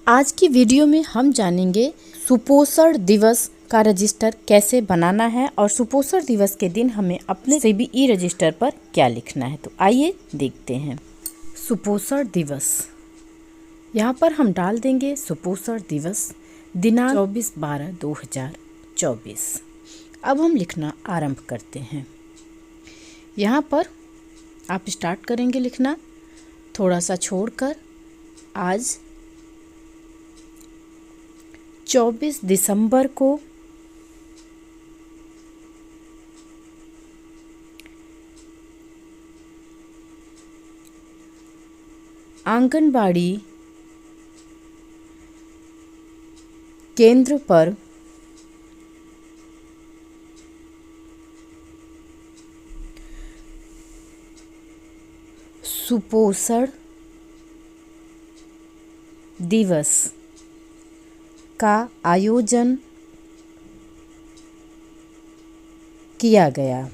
आज की वीडियो में हम जानेंगे सुपोषण दिवस का रजिस्टर कैसे बनाना है और सुपोषण दिवस के दिन हमें अपने CBE रजिस्टर पर क्या लिखना है। तो आइए देखते हैं। सुपोषण दिवस, यहाँ पर हम डाल देंगे सुपोषण दिवस दिनांक 24/12/2024। अब हम लिखना आरंभ करते हैं। यहाँ पर आप स्टार्ट करेंगे लिखना, थोड़ा सा छोड़कर। आज 24 दिसंबर को आंगनबाड़ी केंद्र पर सुपोषण दिवस का आयोजन किया गया।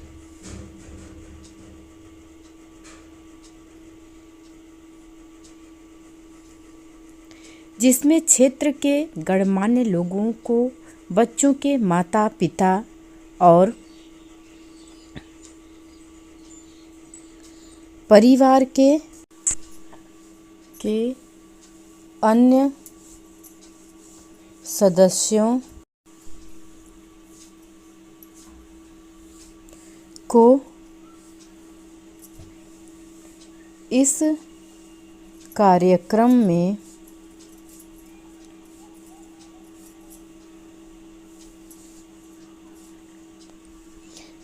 जिसमें क्षेत्र के गणमान्य लोगों को, बच्चों के माता पिता और परिवार के अन्य सदस्यों को इस कार्यक्रम में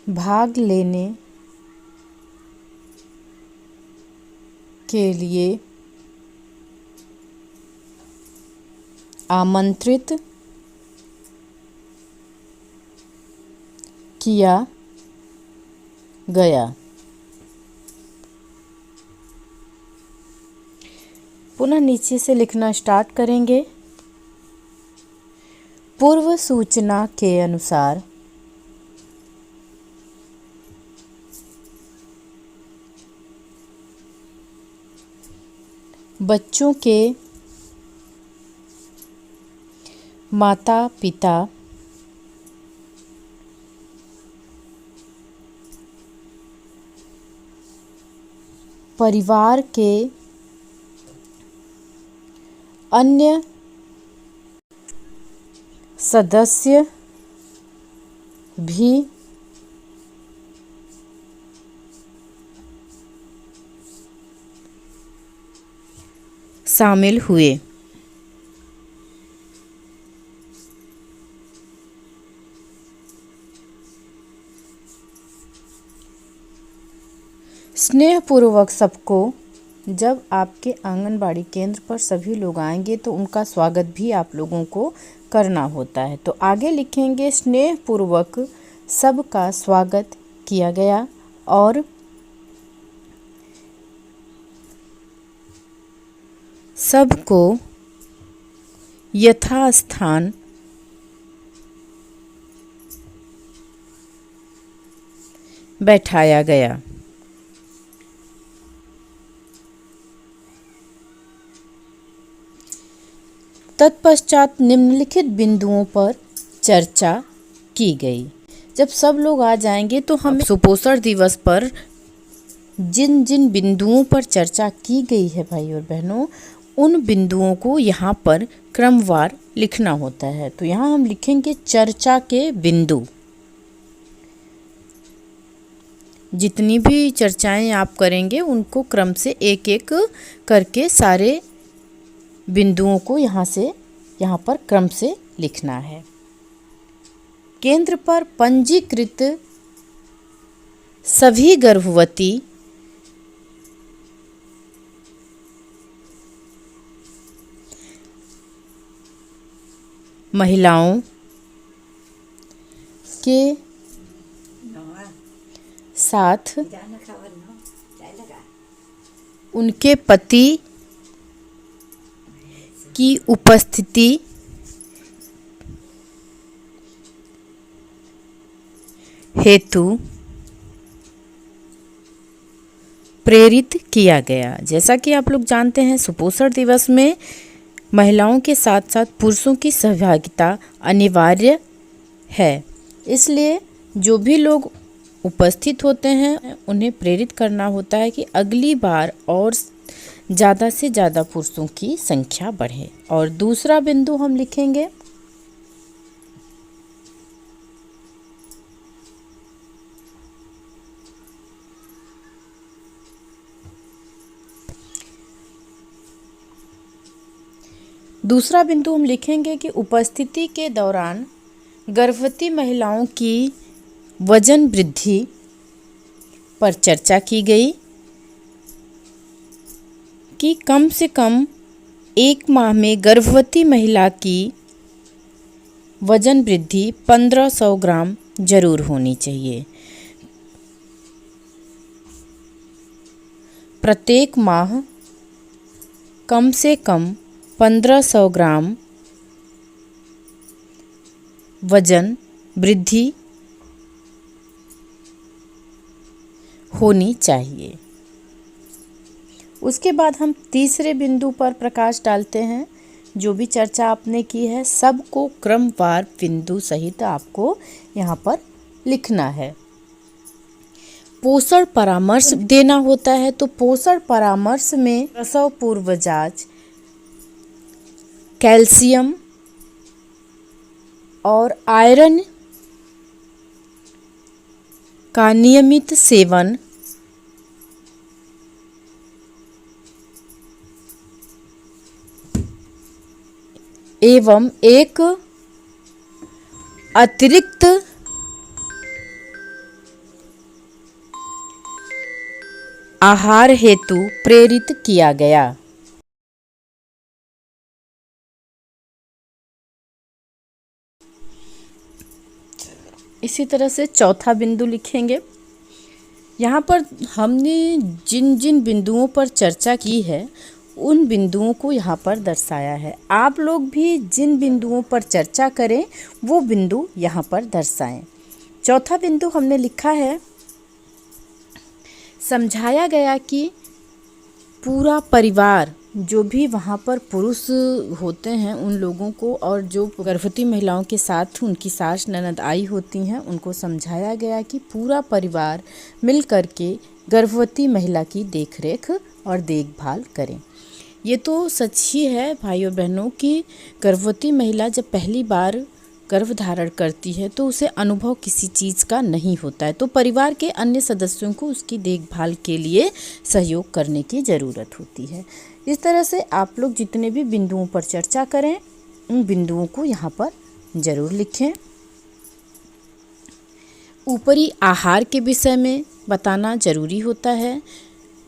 भाग लेने के लिए आमंत्रित किया गया। पुनः नीचे से लिखना स्टार्ट करेंगे। पूर्व सूचना के अनुसार बच्चों के माता पिता परिवार के अन्य सदस्य भी शामिल हुए। स्नेहपूर्वक सबको, जब आपके आंगनबाड़ी केंद्र पर सभी लोग आएंगे तो उनका स्वागत भी आप लोगों को करना होता है। तो आगे लिखेंगे स्नेहपूर्वक सबका स्वागत किया गया और सबको यथास्थान बैठाया गया। तत्पश्चात निम्नलिखित बिंदुओं पर चर्चा की गई। जब सब लोग आ जाएंगे तो हम सुपोषण दिवस पर जिन जिन बिंदुओं पर चर्चा की गई है भाई और बहनों, उन बिंदुओं को यहाँ पर क्रमवार लिखना होता है। तो यहाँ हम लिखेंगे चर्चा के बिंदु। जितनी भी चर्चाएं आप करेंगे उनको क्रम से एक एक करके सारे बिंदुओं को यहाँ पर क्रम से लिखना है। केंद्र पर पंजीकृत सभी गर्भवती महिलाओं के साथ उनके पति की उपस्थिति हेतु प्रेरित किया गया। जैसा कि आप लोग जानते हैं, सुपोषण दिवस में महिलाओं के साथ साथ पुरुषों की सहभागिता अनिवार्य है। इसलिए जो भी लोग उपस्थित होते हैं उन्हें प्रेरित करना होता है कि अगली बार और ज़्यादा से ज़्यादा पुरुषों की संख्या बढ़े। और दूसरा बिंदु हम लिखेंगे कि उपस्थिति के दौरान गर्भवती महिलाओं की वजन वृद्धि पर चर्चा की गई कि कम से कम 1 माह में गर्भवती महिला की वजन वृद्धि 1500 ग्राम जरूर होनी चाहिए। प्रत्येक माह कम से कम 1500 ग्राम वजन वृद्धि होनी चाहिए। उसके बाद हम तीसरे बिंदु पर प्रकाश डालते हैं। जो भी चर्चा आपने की है सबको क्रमवार बिंदु सहित आपको यहाँ पर लिखना है। पोषण परामर्श देना होता है, तो पोषण परामर्श में प्रसव पूर्व जांच, कैल्शियम और आयरन का नियमित सेवन, एवं एक अतिरिक्त आहार हेतु प्रेरित किया गया। इसी तरह से चौथा बिंदु लिखेंगे। यहाँ पर हमने जिन जिन बिंदुओं पर चर्चा की है उन बिंदुओं को यहाँ पर दर्शाया है। आप लोग भी जिन बिंदुओं पर चर्चा करें वो बिंदु यहाँ पर दर्शाएं। चौथा बिंदु हमने लिखा है, समझाया गया कि पूरा परिवार, जो भी वहाँ पर पुरुष होते हैं उन लोगों को, और जो गर्भवती महिलाओं के साथ उनकी सास ननद आई होती हैं उनको समझाया गया कि पूरा परिवार मिल कर के गर्भवती महिला की देखरेख और देखभाल करें। ये तो सच ही है भाइयों बहनों कि गर्भवती महिला जब पहली बार गर्भ धारण करती है तो उसे अनुभव किसी चीज़ का नहीं होता है, तो परिवार के अन्य सदस्यों को उसकी देखभाल के लिए सहयोग करने की ज़रूरत होती है। इस तरह से आप लोग जितने भी बिंदुओं पर चर्चा करें उन बिंदुओं को यहाँ पर ज़रूर लिखें। ऊपरी आहार के विषय में बताना ज़रूरी होता है।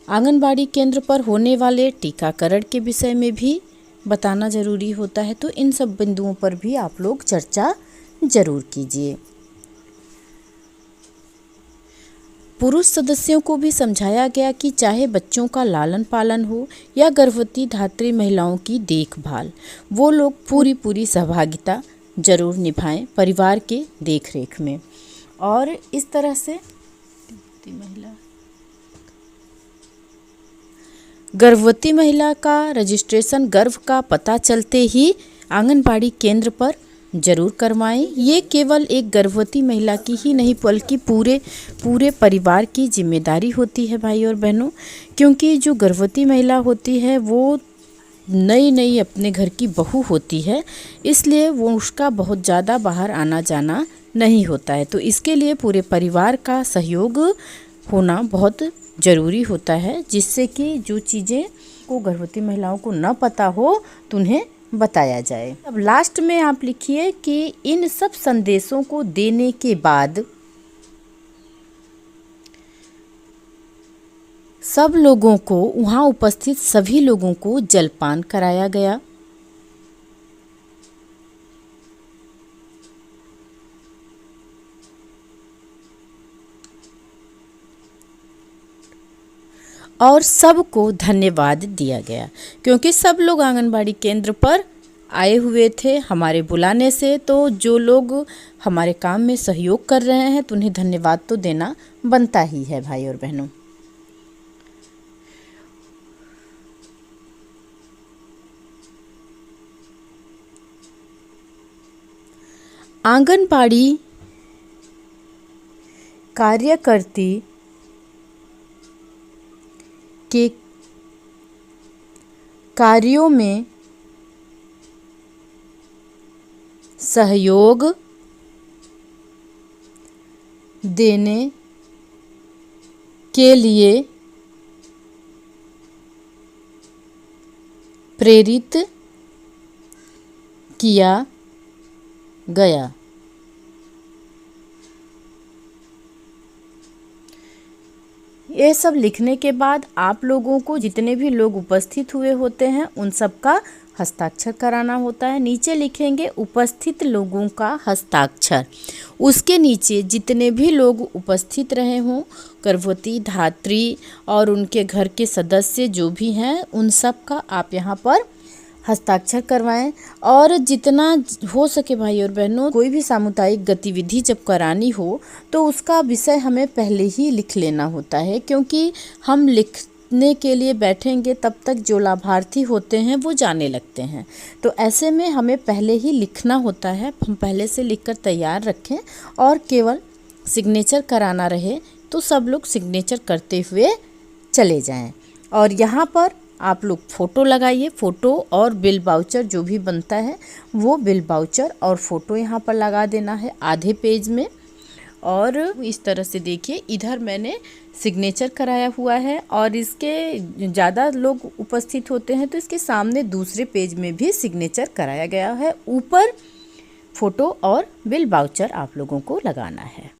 आंगनबाड़ी केंद्र पर होने वाले टीकाकरण के विषय में भी बताना ज़रूरी होता है। तो इन सब बिंदुओं पर भी आप लोग चर्चा ज़रूर कीजिए। पुरुष सदस्यों को भी समझाया गया कि चाहे बच्चों का लालन पालन हो या गर्भवती धात्री महिलाओं की देखभाल, वो लोग पूरी सहभागिता जरूर निभाएं परिवार के देखरेख में। और इस तरह से गर्भवती महिला का रजिस्ट्रेशन गर्भ का पता चलते ही आंगनबाड़ी केंद्र पर जरूर करवाएं। ये केवल एक गर्भवती महिला की ही नहीं बल्कि पूरे परिवार की जिम्मेदारी होती है भाई और बहनों, क्योंकि जो गर्भवती महिला होती है वो नई अपने घर की बहू होती है, इसलिए वो उसका बहुत ज़्यादा बाहर आना जाना नहीं होता है। तो इसके लिए पूरे परिवार का सहयोग होना बहुत ज़रूरी होता है, जिससे कि जो चीज़ें को गर्भवती महिलाओं को न पता हो तो उन्हें बताया जाए। अब लास्ट में आप लिखिए कि इन सब संदेशों को देने के बाद सब लोगों को, वहाँ उपस्थित सभी लोगों को जलपान कराया गया। और सबको धन्यवाद दिया गया, क्योंकि सब लोग आंगनबाड़ी केंद्र पर आए हुए थे हमारे बुलाने से। तो जो लोग हमारे काम में सहयोग कर रहे हैं तो उन्हें धन्यवाद तो देना बनता ही है भाई और बहनों। आंगनबाड़ी कार्यकर्ती के कार्यों में सहयोग देने के लिए प्रेरित किया गया। ये सब लिखने के बाद आप लोगों को जितने भी लोग उपस्थित हुए होते हैं उन सब का हस्ताक्षर कराना होता है। नीचे लिखेंगे उपस्थित लोगों का हस्ताक्षर। उसके नीचे जितने भी लोग उपस्थित रहे हों, गर्भवती, धात्री और उनके घर के सदस्य जो भी हैं, उन सब का आप यहाँ पर हस्ताक्षर करवाएं। और जितना हो सके भाई और बहनों, कोई भी सामुदायिक गतिविधि जब करानी हो तो उसका विषय हमें पहले ही लिख लेना होता है, क्योंकि हम लिखने के लिए बैठेंगे तब तक जो लाभार्थी होते हैं वो जाने लगते हैं। तो ऐसे में हमें पहले ही लिखना होता है। हम पहले से लिखकर तैयार रखें और केवल सिग्नेचर कराना रहे तो सब लोग सिग्नेचर करते हुए चले जाएं। और यहाँ पर आप लोग फ़ोटो लगाइए। फ़ोटो और बिल बाउचर जो भी बनता है वो बिल बाउचर और फ़ोटो यहाँ पर लगा देना है आधे पेज में। और इस तरह से देखिए, इधर मैंने सिग्नेचर कराया हुआ है और इसके ज़्यादा लोग उपस्थित होते हैं तो इसके सामने दूसरे पेज में भी सिग्नेचर कराया गया है। ऊपर फ़ोटो और बिल बाउचर आप लोगों को लगाना है।